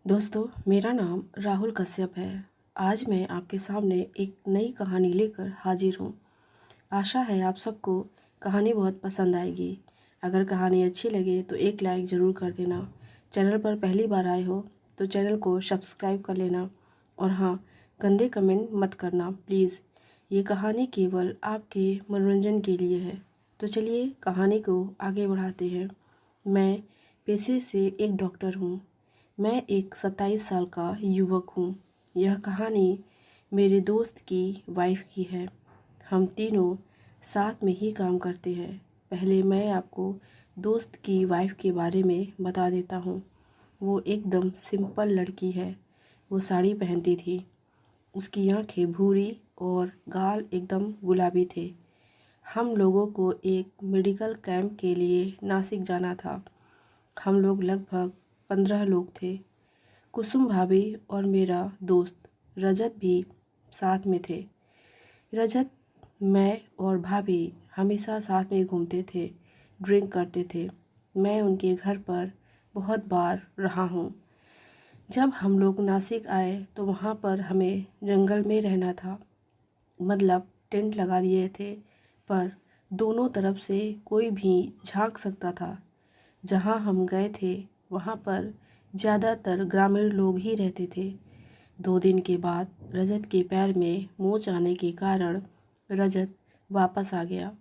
दोस्तों, मेरा नाम राहुल कश्यप है। आज मैं आपके सामने एक नई कहानी लेकर हाजिर हूँ। आशा है आप सबको कहानी बहुत पसंद आएगी। अगर कहानी अच्छी लगे तो एक लाइक ज़रूर कर देना। चैनल पर पहली बार आए हो तो चैनल को सब्सक्राइब कर लेना। और हाँ, गंदे कमेंट मत करना प्लीज़। ये कहानी केवल आपके मनोरंजन के लिए है। तो चलिए कहानी को आगे बढ़ाते हैं। मैं पेशे से एक डॉक्टर हूँ। मैं एक 27 साल का युवक हूँ। यह कहानी मेरे दोस्त की वाइफ की है। हम तीनों साथ में ही काम करते हैं। पहले मैं आपको दोस्त की वाइफ के बारे में बता देता हूँ। वो एकदम सिंपल लड़की है। वो साड़ी पहनती थी। उसकी आंखें भूरी और गाल एकदम गुलाबी थे। हम लोगों को एक मेडिकल कैंप के लिए नासिक जाना था। हम लोग लगभग 15 लोग थे। कुसुम भाभी और मेरा दोस्त रजत भी साथ में थे। रजत, मैं और भाभी हमेशा साथ में घूमते थे, ड्रिंक करते थे। मैं उनके घर पर बहुत बार रहा हूँ। जब हम लोग नासिक आए तो वहाँ पर हमें जंगल में रहना था। मतलब टेंट लगा दिए थे, पर दोनों तरफ से कोई भी झांक सकता था। जहाँ हम गए थे वहाँ पर ज़्यादातर ग्रामीण लोग ही रहते थे। 2 दिन के बाद रजत के पैर में मोच आने के कारण रजत वापस आ गया।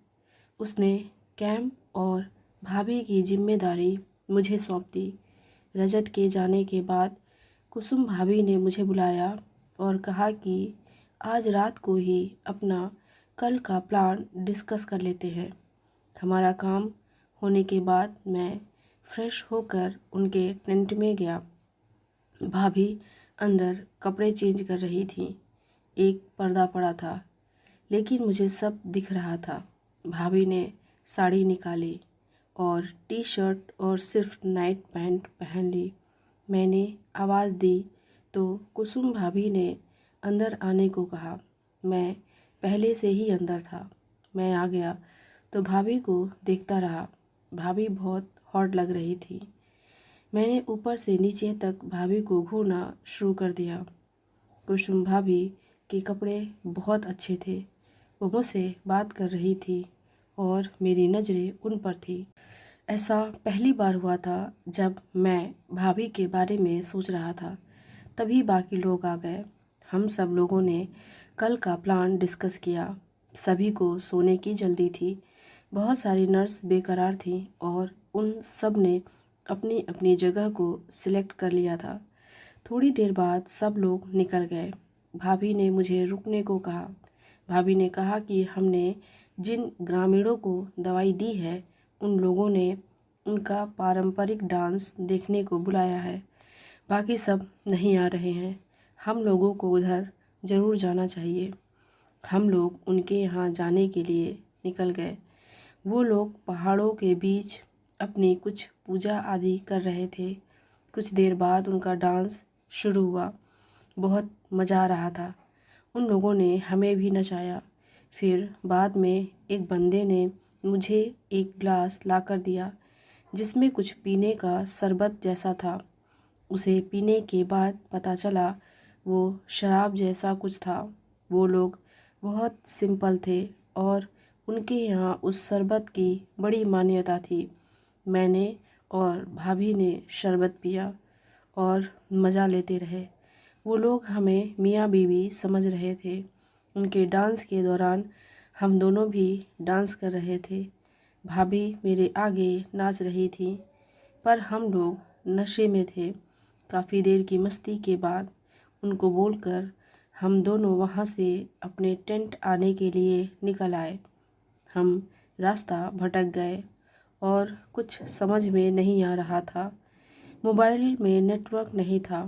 उसने कैंप और भाभी की जिम्मेदारी मुझे सौंप दी। रजत के जाने के बाद कुसुम भाभी ने मुझे बुलाया और कहा कि आज रात को ही अपना कल का प्लान डिस्कस कर लेते हैं। हमारा काम होने के बाद मैं फ्रेश होकर उनके टेंट में गया। भाभी अंदर कपड़े चेंज कर रही थी। एक पर्दा पड़ा था, लेकिन मुझे सब दिख रहा था। भाभी ने साड़ी निकाली और टी शर्ट और सिर्फ नाइट पैंट पहन ली। मैंने आवाज़ दी तो कुसुम भाभी ने अंदर आने को कहा। मैं पहले से ही अंदर था। मैं आ गया तो भाभी को देखता रहा। भाभी बहुत हॉट लग रही थी। मैंने ऊपर से नीचे तक भाभी को घूरना शुरू कर दिया। कुसुम भाभी के कपड़े बहुत अच्छे थे। वो मुझसे बात कर रही थी और मेरी नज़रें उन पर थी। ऐसा पहली बार हुआ था जब मैं भाभी के बारे में सोच रहा था। तभी बाकी लोग आ गए। हम सब लोगों ने कल का प्लान डिस्कस किया। सभी को सोने की जल्दी थी। बहुत सारी नर्स बेकरार थीं और उन सब ने अपनी अपनी जगह को सिलेक्ट कर लिया था। थोड़ी देर बाद सब लोग निकल गए। भाभी ने मुझे रुकने को कहा। भाभी ने कहा कि हमने जिन ग्रामीणों को दवाई दी है उन लोगों ने उनका पारंपरिक डांस देखने को बुलाया है। बाकी सब नहीं आ रहे हैं। हम लोगों को उधर ज़रूर जाना चाहिए। हम लोग उनके यहाँ जाने के लिए निकल गए। वो लोग पहाड़ों के बीच अपनी कुछ पूजा आदि कर रहे थे। कुछ देर बाद उनका डांस शुरू हुआ। बहुत मज़ा आ रहा था। उन लोगों ने हमें भी नचाया। फिर बाद में एक बंदे ने मुझे एक गिलास लाकर दिया जिसमें कुछ पीने का शरबत जैसा था। उसे पीने के बाद पता चला वो शराब जैसा कुछ था। वो लोग बहुत सिंपल थे और उनके यहाँ उस शरबत की बड़ी मान्यता थी। मैंने और भाभी ने शरबत पिया और मज़ा लेते रहे। वो लोग हमें मियाँ बीवी समझ रहे थे। उनके डांस के दौरान हम दोनों भी डांस कर रहे थे। भाभी मेरे आगे नाच रही थी, पर हम लोग नशे में थे। काफ़ी देर की मस्ती के बाद उनको बोलकर हम दोनों वहाँ से अपने टेंट आने के लिए निकल आए। हम रास्ता भटक गए और कुछ समझ में नहीं आ रहा था। मोबाइल में नेटवर्क नहीं था।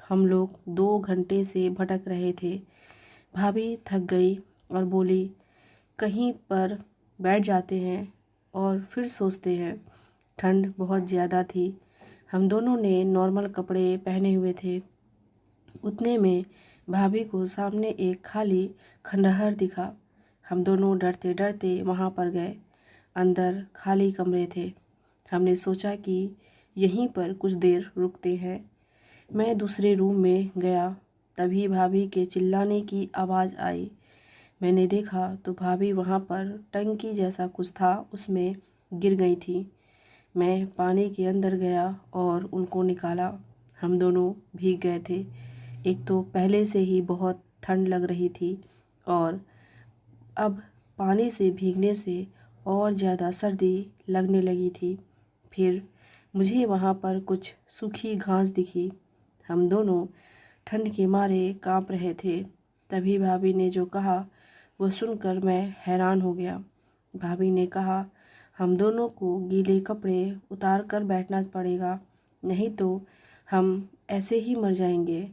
हम लोग 2 घंटे से भटक रहे थे। भाभी थक गई और बोली, कहीं पर बैठ जाते हैं और फिर सोचते हैं। ठंड बहुत ज़्यादा थी। हम दोनों ने नॉर्मल कपड़े पहने हुए थे। उतने में भाभी को सामने एक खाली खंडहर दिखा। हम दोनों डरते डरते वहाँ पर गए। अंदर खाली कमरे थे। हमने सोचा कि यहीं पर कुछ देर रुकते हैं। मैं दूसरे रूम में गया, तभी भाभी के चिल्लाने की आवाज़ आई। मैंने देखा तो भाभी वहाँ पर टंकी जैसा कुछ था, उसमें गिर गई थी। मैं पानी के अंदर गया और उनको निकाला। हम दोनों भीग गए थे। एक तो पहले से ही बहुत ठंड लग रही थी और अब पानी से भीगने से और ज़्यादा सर्दी लगने लगी थी। फिर मुझे वहाँ पर कुछ सूखी घास दिखी। हम दोनों ठंड के मारे कांप रहे थे। तभी भाभी ने जो कहा वो सुनकर मैं हैरान हो गया। भाभी ने कहा, हम दोनों को गीले कपड़े उतार कर बैठना पड़ेगा, नहीं तो हम ऐसे ही मर जाएंगे।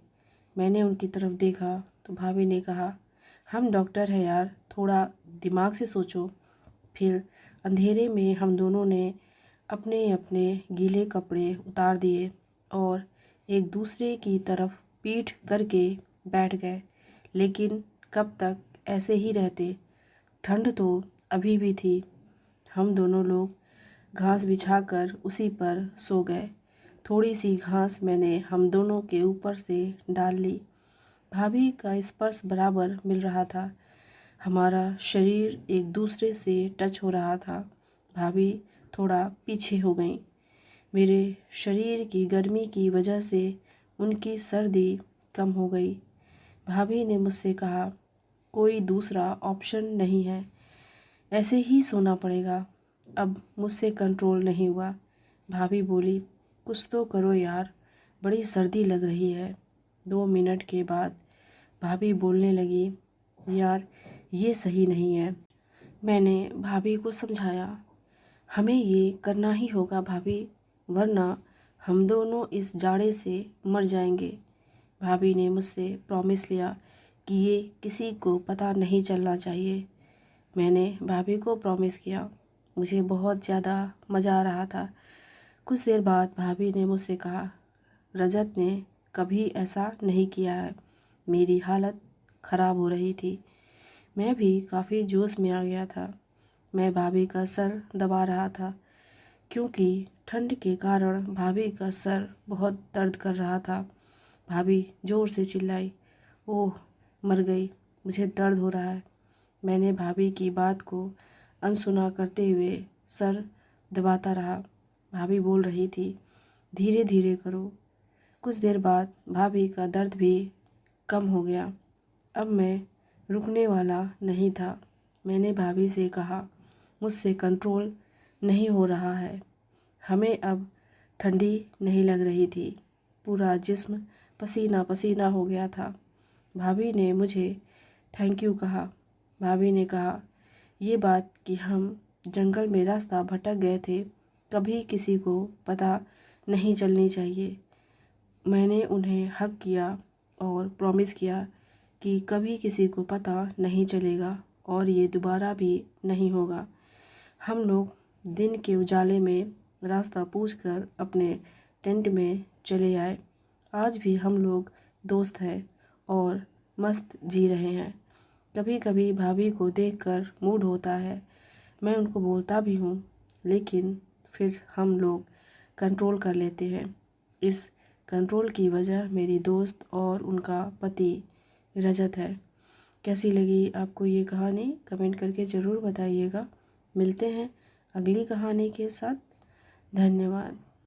मैंने उनकी तरफ देखा तो भाभी ने कहा, हम डॉक्टर हैं यार, थोड़ा दिमाग से सोचो। फिर अंधेरे में हम दोनों ने अपने अपने गीले कपड़े उतार दिए और एक दूसरे की तरफ पीठ करके बैठ गए। लेकिन कब तक ऐसे ही रहते? ठंड तो अभी भी थी। हम दोनों लोग घास बिछाकर उसी पर सो गए। थोड़ी सी घास मैंने हम दोनों के ऊपर से डाल ली। भाभी का स्पर्श बराबर मिल रहा था। हमारा शरीर एक दूसरे से टच हो रहा था। भाभी थोड़ा पीछे हो गई। मेरे शरीर की गर्मी की वजह से उनकी सर्दी कम हो गई। भाभी ने मुझसे कहा, कोई दूसरा ऑप्शन नहीं है, ऐसे ही सोना पड़ेगा। अब मुझसे कंट्रोल नहीं हुआ। भाभी बोली, कुछ तो करो यार, बड़ी सर्दी लग रही है। 2 मिनट के बाद भाभी बोलने लगी, यार ये सही नहीं है। मैंने भाभी को समझाया, हमें ये करना ही होगा भाभी, वरना हम दोनों इस जाड़े से मर जाएंगे। भाभी ने मुझसे प्रॉमिस लिया कि ये किसी को पता नहीं चलना चाहिए। मैंने भाभी को प्रॉमिस किया। मुझे बहुत ज़्यादा मज़ा आ रहा था। कुछ देर बाद भाभी ने मुझसे कहा, रजत ने कभी ऐसा नहीं किया है। मेरी हालत ख़राब हो रही थी। मैं भी काफ़ी जोश में आ गया था। मैं भाभी का सर दबा रहा था क्योंकि ठंड के कारण भाभी का सर बहुत दर्द कर रहा था। भाभी ज़ोर से चिल्लाई, ओह मर गई, मुझे दर्द हो रहा है। मैंने भाभी की बात को अनसुना करते हुए सर दबाता रहा। भाभी बोल रही थी, धीरे धीरे करो। कुछ देर बाद भाभी का दर्द भी कम हो गया। अब मैं रुकने वाला नहीं था। मैंने भाभी से कहा, मुझसे कंट्रोल नहीं हो रहा है। हमें अब ठंडी नहीं लग रही थी। पूरा जिस्म पसीना पसीना हो गया था। भाभी ने मुझे थैंक यू कहा। भाभी ने कहा, ये बात कि हम जंगल में रास्ता भटक गए थे कभी किसी को पता नहीं चलनी चाहिए। मैंने उन्हें हग किया और प्रॉमिस किया कि कभी किसी को पता नहीं चलेगा और ये दोबारा भी नहीं होगा। हम लोग दिन के उजाले में रास्ता पूछकर अपने टेंट में चले आए। आज भी हम लोग दोस्त हैं और मस्त जी रहे हैं। कभी कभी भाभी को देखकर मूड होता है, मैं उनको बोलता भी हूँ, लेकिन फिर हम लोग कंट्रोल कर लेते हैं। इस कंट्रोल की वजह मेरी दोस्त और उनका पति रजत है। कैसी लगी आपको ये कहानी कमेंट करके ज़रूर बताइएगा। मिलते हैं अगली कहानी के साथ। धन्यवाद।